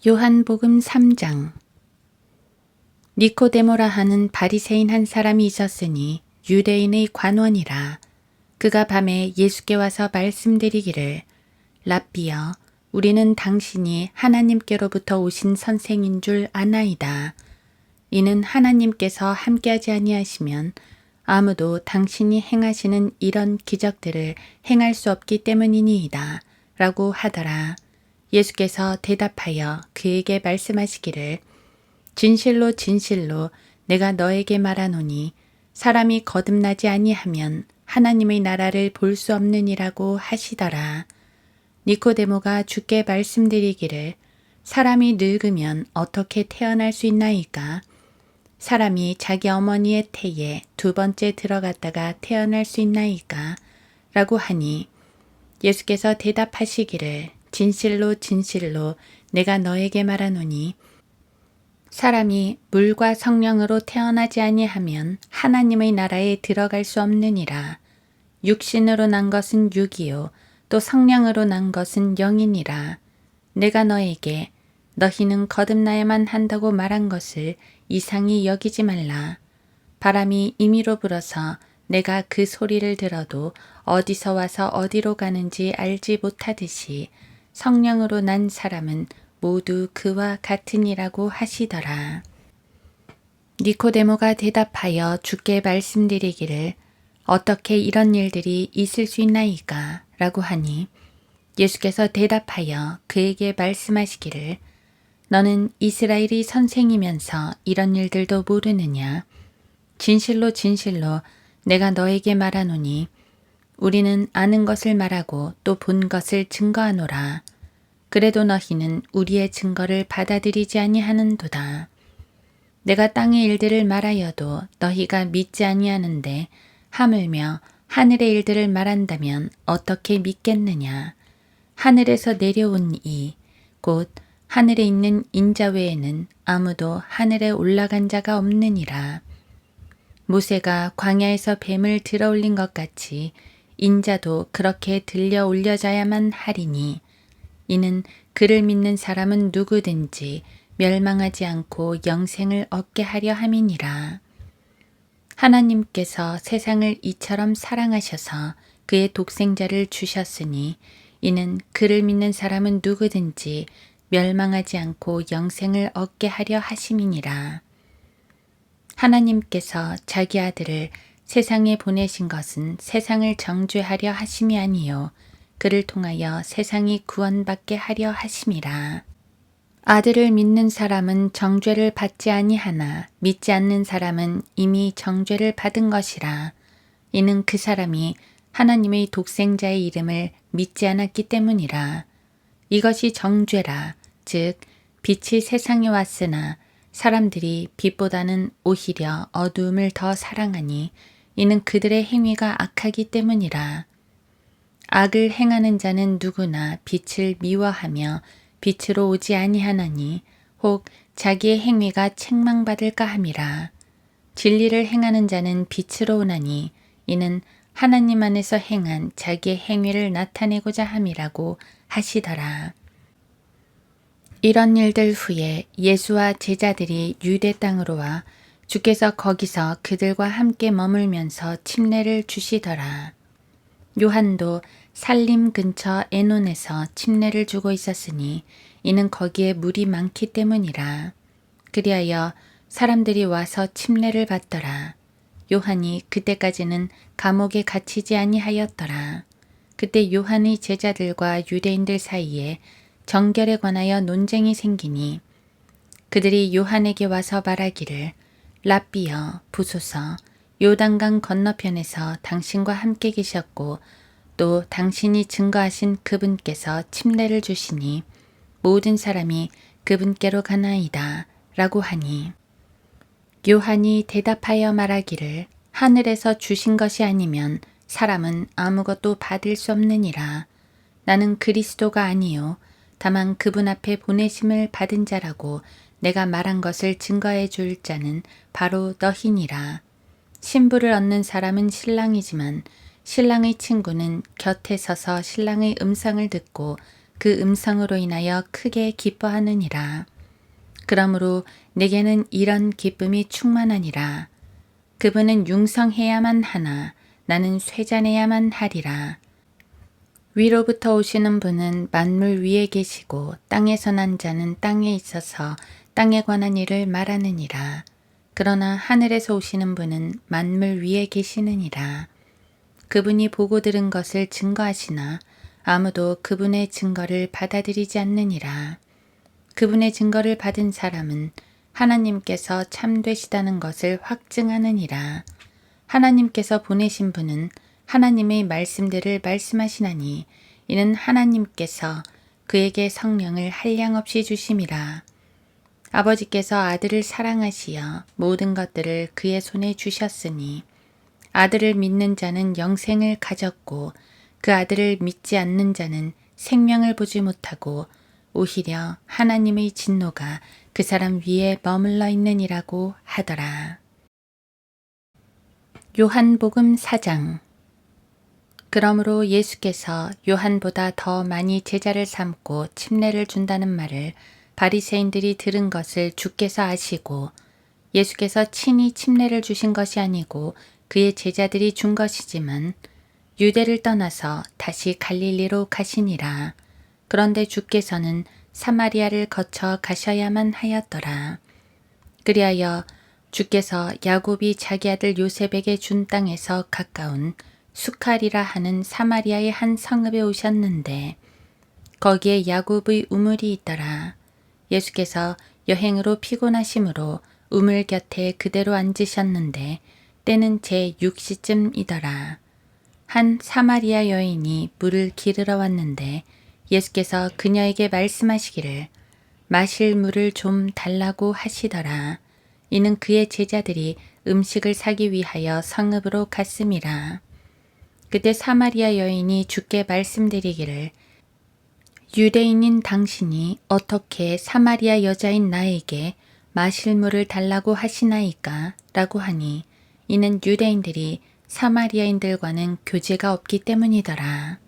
요한복음 3장. 니코데모라 하는 바리새인 한 사람이 있었으니 유대인의 관원이라. 그가 밤에 예수께 와서 말씀드리기를, 랍비여, 우리는 당신이 하나님께로부터 오신 선생인 줄 아나이다. 이는 하나님께서 함께하지 아니하시면 아무도 당신이 행하시는 이런 기적들을 행할 수 없기 때문이니이다. 라고 하더라. 예수께서 대답하여 그에게 말씀하시기를, 진실로 진실로 내가 너에게 말하노니 사람이 거듭나지 아니하면 하나님의 나라를 볼 수 없느니라고 하시더라. 니코데모가 주께 말씀드리기를, 사람이 늙으면 어떻게 태어날 수 있나이까? 사람이 자기 어머니의 태에 두 번째 들어갔다가 태어날 수 있나이까? 라고 하니 예수께서 대답하시기를, 진실로 진실로 내가 너에게 말하노니 사람이 물과 성령으로 태어나지 아니하면 하나님의 나라에 들어갈 수 없느니라. 육신으로 난 것은 육이요 또 성령으로 난 것은 영이니라. 내가 너에게 너희는 거듭나야만 한다고 말한 것을 이상히 여기지 말라. 바람이 임의로 불어서 내가 그 소리를 들어도 어디서 와서 어디로 가는지 알지 못하듯이 성령으로 난 사람은 모두 그와 같으니라고 하시더라. 니코데모가 대답하여 주께 말씀드리기를, 어떻게 이런 일들이 있을 수 있나이까? 라고 하니 예수께서 대답하여 그에게 말씀하시기를, 너는 이스라엘이 선생이면서 이런 일들도 모르느냐? 진실로 진실로 내가 너에게 말하노니 우리는 아는 것을 말하고 또 본 것을 증거하노라. 그래도 너희는 우리의 증거를 받아들이지 아니하는도다. 내가 땅의 일들을 말하여도 너희가 믿지 아니하는데 하물며 하늘의 일들을 말한다면 어떻게 믿겠느냐? 하늘에서 내려온 이 곧 하늘에 있는 인자 외에는 아무도 하늘에 올라간 자가 없느니라. 모세가 광야에서 뱀을 들어올린 것 같이 인자도 그렇게 들려 올려져야만 하리니, 이는 그를 믿는 사람은 누구든지 멸망하지 않고 영생을 얻게 하려 함이니라. 하나님께서 세상을 이처럼 사랑하셔서 그의 독생자를 주셨으니 이는 그를 믿는 사람은 누구든지 멸망하지 않고 영생을 얻게 하려 하심이니라. 하나님께서 자기 아들을 세상에 보내신 것은 세상을 정죄하려 하심이 아니요 그를 통하여 세상이 구원받게 하려 하심이라. 아들을 믿는 사람은 정죄를 받지 아니하나 믿지 않는 사람은 이미 정죄를 받은 것이라. 이는 그 사람이 하나님의 독생자의 이름을 믿지 않았기 때문이라. 이것이 정죄라. 즉 빛이 세상에 왔으나 사람들이 빛보다는 오히려 어두움을 더 사랑하니 이는 그들의 행위가 악하기 때문이라. 악을 행하는 자는 누구나 빛을 미워하며 빛으로 오지 아니하나니 혹 자기의 행위가 책망받을까 함이라. 진리를 행하는 자는 빛으로 오나니 이는 하나님 안에서 행한 자기의 행위를 나타내고자 함이라고 하시더라. 이런 일들 후에 예수와 제자들이 유대 땅으로 와 주께서 거기서 그들과 함께 머물면서 침례를 주시더라. 요한도 살림 근처 에논에서 침례를 주고 있었으니 이는 거기에 물이 많기 때문이라. 그리하여 사람들이 와서 침례를 받더라. 요한이 그때까지는 감옥에 갇히지 아니하였더라. 그때 요한의 제자들과 유대인들 사이에 정결에 관하여 논쟁이 생기니 그들이 요한에게 와서 말하기를, 랍비여 부소서, 요단강 건너편에서 당신과 함께 계셨고 또 당신이 증거하신 그분께서 침례를 주시니 모든 사람이 그분께로 가나이다 라고 하니, 요한이 대답하여 말하기를, 하늘에서 주신 것이 아니면 사람은 아무것도 받을 수 없느니라. 나는 그리스도가 아니요 다만 그분 앞에 보내심을 받은 자라고 내가 말한 것을 증거해 줄 자는 바로 너희니라. 신부를 얻는 사람은 신랑이지만 신랑의 친구는 곁에 서서 신랑의 음성을 듣고 그 음성으로 인하여 크게 기뻐하느니라. 그러므로 내게는 이런 기쁨이 충만하니라. 그분은 융성해야만 하나 나는 쇠잔해야만 하리라. 위로부터 오시는 분은 만물 위에 계시고 땅에서 난 자는 땅에 있어서 땅에 관한 일을 말하느니라. 그러나 하늘에서 오시는 분은 만물 위에 계시느니라. 그분이 보고 들은 것을 증거하시나 아무도 그분의 증거를 받아들이지 않느니라. 그분의 증거를 받은 사람은 하나님께서 참되시다는 것을 확증하느니라. 하나님께서 보내신 분은 하나님의 말씀들을 말씀하시나니 이는 하나님께서 그에게 성령을 한량없이 주심이라. 아버지께서 아들을 사랑하시어 모든 것들을 그의 손에 주셨으니 아들을 믿는 자는 영생을 가졌고 그 아들을 믿지 않는 자는 생명을 보지 못하고 오히려 하나님의 진노가 그 사람 위에 머물러 있느니라고 하더라. 요한복음 4장. 그러므로 예수께서 요한보다 더 많이 제자를 삼고 침례를 준다는 말을 바리새인들이 들은 것을 주께서 아시고 예수께서 친히 침례를 주신 것이 아니고 그의 제자들이 준 것이지만 유대를 떠나서 다시 갈릴리로 가시니라. 그런데 주께서는 사마리아를 거쳐 가셔야만 하였더라. 그리하여 주께서 야곱이 자기 아들 요셉에게 준 땅에서 가까운 수칼이라 하는 사마리아의 한 성읍에 오셨는데 거기에 야곱의 우물이 있더라. 예수께서 여행으로 피곤하심으로 우물 곁에 그대로 앉으셨는데 때는 제6시쯤이더라. 한 사마리아 여인이 물을 기르러 왔는데 예수께서 그녀에게 말씀하시기를 마실 물을 좀 달라고 하시더라. 이는 그의 제자들이 음식을 사기 위하여 성읍으로 갔음이라. 그때 사마리아 여인이 주께 말씀드리기를 유대인인 당신이 어떻게 사마리아 여자인 나에게 마실 물을 달라고 하시나이까? 라고 하니 이는 유대인들이 사마리아인들과는 교제가 없기 때문이더라.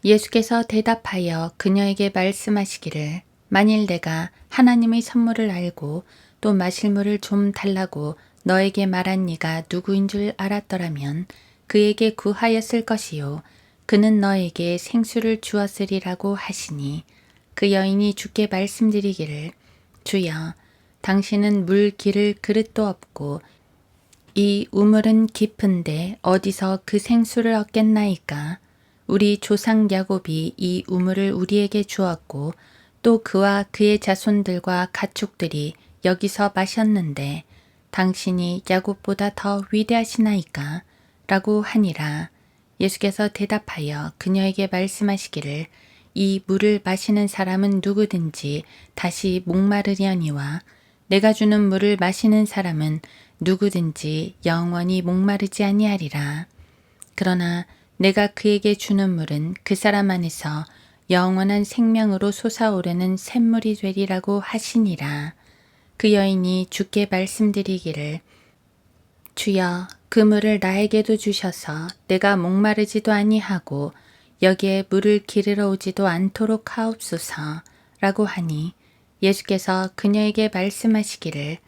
예수께서 대답하여 그녀에게 말씀하시기를 만일 내가 하나님의 선물을 알고 또 마실 물을 좀 달라고 너에게 말한 이가 누구인 줄 알았더라면 그에게 구하였을 것이요 그는 너에게 생수를 주었으리라고 하시니 그 여인이 주께 말씀드리기를 주여 당신은 물 기를 그릇도 없고 이 우물은 깊은데 어디서 그 생수를 얻겠나이까? 우리 조상 야곱이 이 우물을 우리에게 주었고 또 그와 그의 자손들과 가축들이 여기서 마셨는데 당신이 야곱보다 더 위대하시나이까? 라고 하니라. 예수께서 대답하여 그녀에게 말씀하시기를 이 물을 마시는 사람은 누구든지 다시 목마르려니와 내가 주는 물을 마시는 사람은 누구든지 영원히 목마르지 아니하리라. 그러나 내가 그에게 주는 물은 그 사람 안에서 영원한 생명으로 솟아오르는 샘물이 되리라고 하시니라. 그 여인이 주께 말씀드리기를 주여 그 물을 나에게도 주셔서 내가 목마르지도 아니하고 여기에 물을 기르러 오지도 않도록 하옵소서 라고 하니 예수께서 그녀에게 말씀하시기를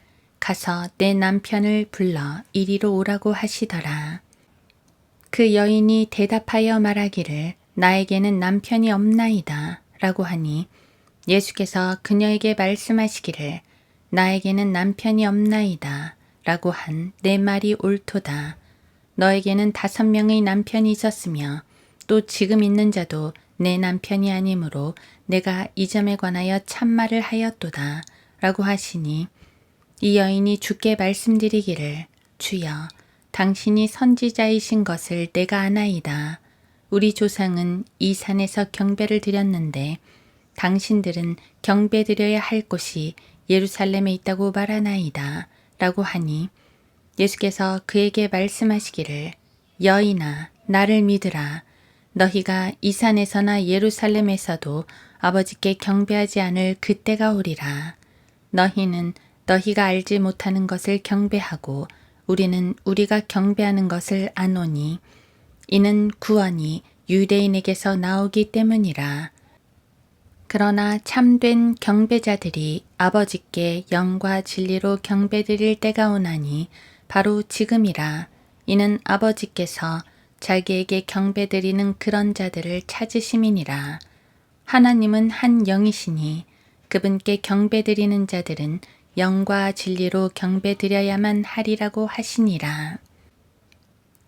가서 내 남편을 불러 이리로 오라고 하시더라. 그 여인이 대답하여 말하기를 나에게는 남편이 없나이다 라고 하니 예수께서 그녀에게 말씀하시기를 나에게는 남편이 없나이다 라고 한 내 말이 옳도다. 너에게는 5명의 남편이 있었으며 또 지금 있는 자도 내 남편이 아니므로 내가 이 점에 관하여 참말을 하였도다 라고 하시니 이 여인이 주께 말씀드리기를 주여 당신이 선지자이신 것을 내가 아나이다. 우리 조상은 이 산에서 경배를 드렸는데 당신들은 경배드려야 할 곳이 예루살렘에 있다고 말하나이다 라고 하니 예수께서 그에게 말씀하시기를 여인아 나를 믿으라. 너희가 이 산에서나 예루살렘에서도 아버지께 경배하지 않을 그때가 오리라. 너희는 너희가 알지 못하는 것을 경배하고 우리는 우리가 경배하는 것을 아노니 이는 구원이 유대인에게서 나오기 때문이라. 그러나 참된 경배자들이 아버지께 영과 진리로 경배드릴 때가 오나니 바로 지금이라. 이는 아버지께서 자기에게 경배드리는 그런 자들을 찾으심이니라. 하나님은 한 영이시니 그분께 경배드리는 자들은 영과 진리로 경배드려야만 하리라고 하시니라.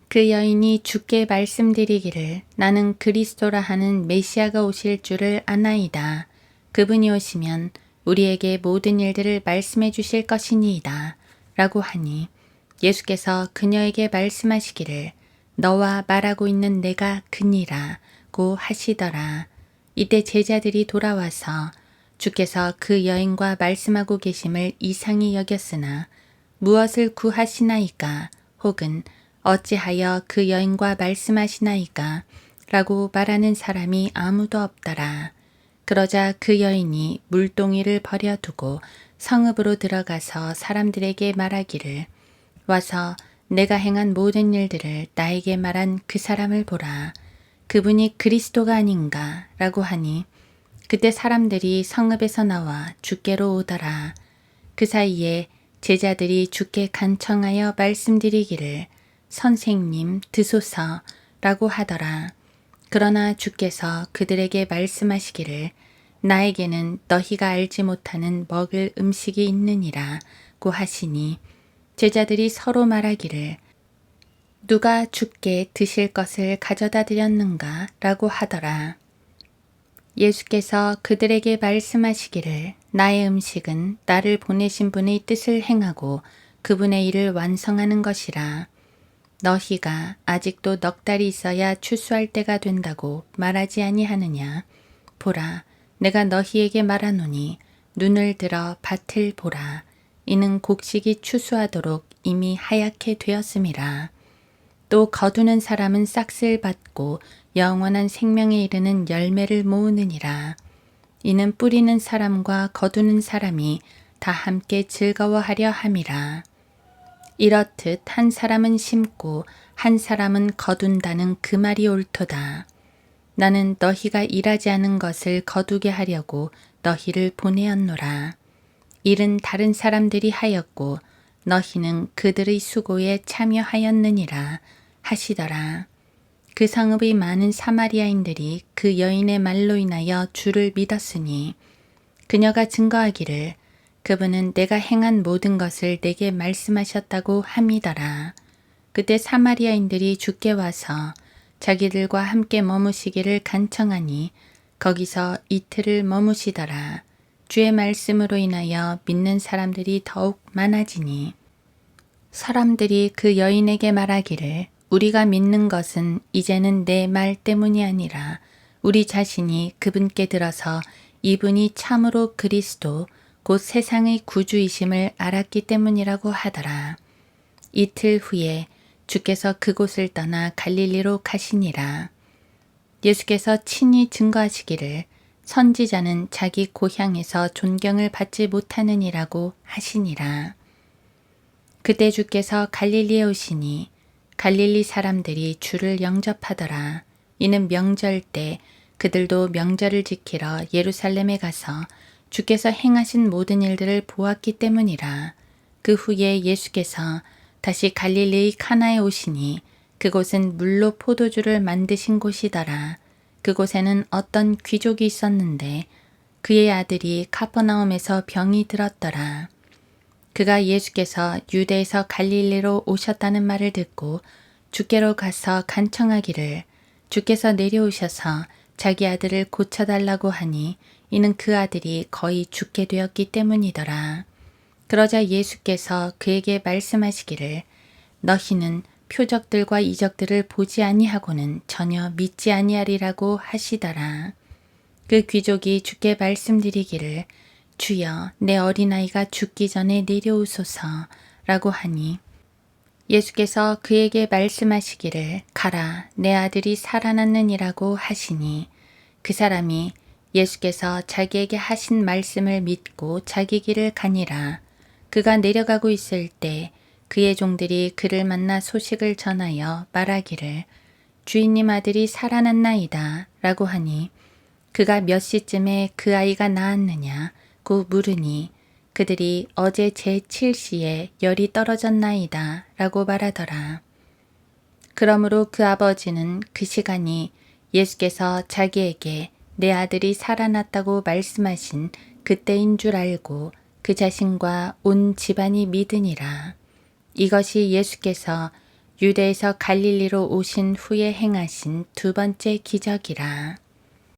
그 여인이 주께 말씀드리기를 나는 그리스도라 하는 메시아가 오실 줄을 아나이다. 그분이 오시면 우리에게 모든 일들을 말씀해 주실 것이니이다. 라고 하니 예수께서 그녀에게 말씀하시기를 너와 말하고 있는 내가 그니라고 하시더라. 이때 제자들이 돌아와서 주께서 그 여인과 말씀하고 계심을 이상히 여겼으나 무엇을 구하시나이까 혹은 어찌하여 그 여인과 말씀하시나이까 라고 말하는 사람이 아무도 없더라. 그러자 그 여인이 물동이를 버려두고 성읍으로 들어가서 사람들에게 말하기를 와서 내가 행한 모든 일들을 나에게 말한 그 사람을 보라. 그분이 그리스도가 아닌가 라고 하니 그때 사람들이 성읍에서 나와 주께로 오더라. 그 사이에 제자들이 주께 간청하여 말씀드리기를 선생님 드소서 라고 하더라. 그러나 주께서 그들에게 말씀하시기를 나에게는 너희가 알지 못하는 먹을 음식이 있느니라고 하시니 제자들이 서로 말하기를 누가 주께 드실 것을 가져다 드렸는가 라고 하더라. 예수께서 그들에게 말씀하시기를 나의 음식은 나를 보내신 분의 뜻을 행하고 그분의 일을 완성하는 것이라. 너희가 아직도 넉 달이 있어야 추수할 때가 된다고 말하지 아니하느냐. 보라, 내가 너희에게 말하노니 눈을 들어 밭을 보라. 이는 곡식이 추수하도록 이미 하얗게 되었음이라. 또 거두는 사람은 싹을 받고 영원한 생명에 이르는 열매를 모으느니라. 이는 뿌리는 사람과 거두는 사람이 다 함께 즐거워하려 함이라. 이렇듯 한 사람은 심고 한 사람은 거둔다는 그 말이 옳도다. 나는 너희가 일하지 않은 것을 거두게 하려고 너희를 보내었노라. 일은 다른 사람들이 하였고 너희는 그들의 수고에 참여하였느니라 하시더라. 그 성읍의 많은 사마리아인들이 그 여인의 말로 인하여 주를 믿었으니 그녀가 증거하기를 그분은 내가 행한 모든 것을 내게 말씀하셨다고 함이더라. 그때 사마리아인들이 주께 와서 자기들과 함께 머무시기를 간청하니 거기서 이틀을 머무시더라. 주의 말씀으로 인하여 믿는 사람들이 더욱 많아지니 사람들이 그 여인에게 말하기를 우리가 믿는 것은 이제는 내 말 때문이 아니라 우리 자신이 그분께 들어서 이분이 참으로 그리스도 곧 세상의 구주이심을 알았기 때문이라고 하더라. 이틀 후에 주께서 그곳을 떠나 갈릴리로 가시니라. 예수께서 친히 증거하시기를 선지자는 자기 고향에서 존경을 받지 못하느니라고 하시니라. 그때 주께서 갈릴리에 오시니 갈릴리 사람들이 주를 영접하더라. 이는 명절 때 그들도 명절을 지키러 예루살렘에 가서 주께서 행하신 모든 일들을 보았기 때문이라. 그 후에 예수께서 다시 갈릴리의 카나에 오시니 그곳은 물로 포도주를 만드신 곳이더라. 그곳에는 어떤 귀족이 있었는데 그의 아들이 카퍼나움에서 병이 들었더라. 그가 예수께서 유대에서 갈릴리로 오셨다는 말을 듣고 주께로 가서 간청하기를 주께서 내려오셔서 자기 아들을 고쳐달라고 하니 이는 그 아들이 거의 죽게 되었기 때문이더라. 그러자 예수께서 그에게 말씀하시기를 너희는 표적들과 이적들을 보지 아니하고는 전혀 믿지 아니하리라고 하시더라. 그 귀족이 주께 말씀드리기를 주여 내 어린아이가 죽기 전에 내려오소서 라고 하니 예수께서 그에게 말씀하시기를 가라 내 아들이 살아났느니라고 하시니 그 사람이 예수께서 자기에게 하신 말씀을 믿고 자기 길을 가니라. 그가 내려가고 있을 때 그의 종들이 그를 만나 소식을 전하여 말하기를 주인님 아들이 살아났나이다 라고 하니 그가 몇 시쯤에 그 아이가 나았느냐 고 물으니 그들이 어제 제7시에 열이 떨어졌나이다 라고 말하더라. 그러므로 그 아버지는 그 시간이 예수께서 자기에게 내 아들이 살아났다고 말씀하신 그때인 줄 알고 그 자신과 온 집안이 믿으니라. 이것이 예수께서 유대에서 갈릴리로 오신 후에 행하신 두 번째 기적이라.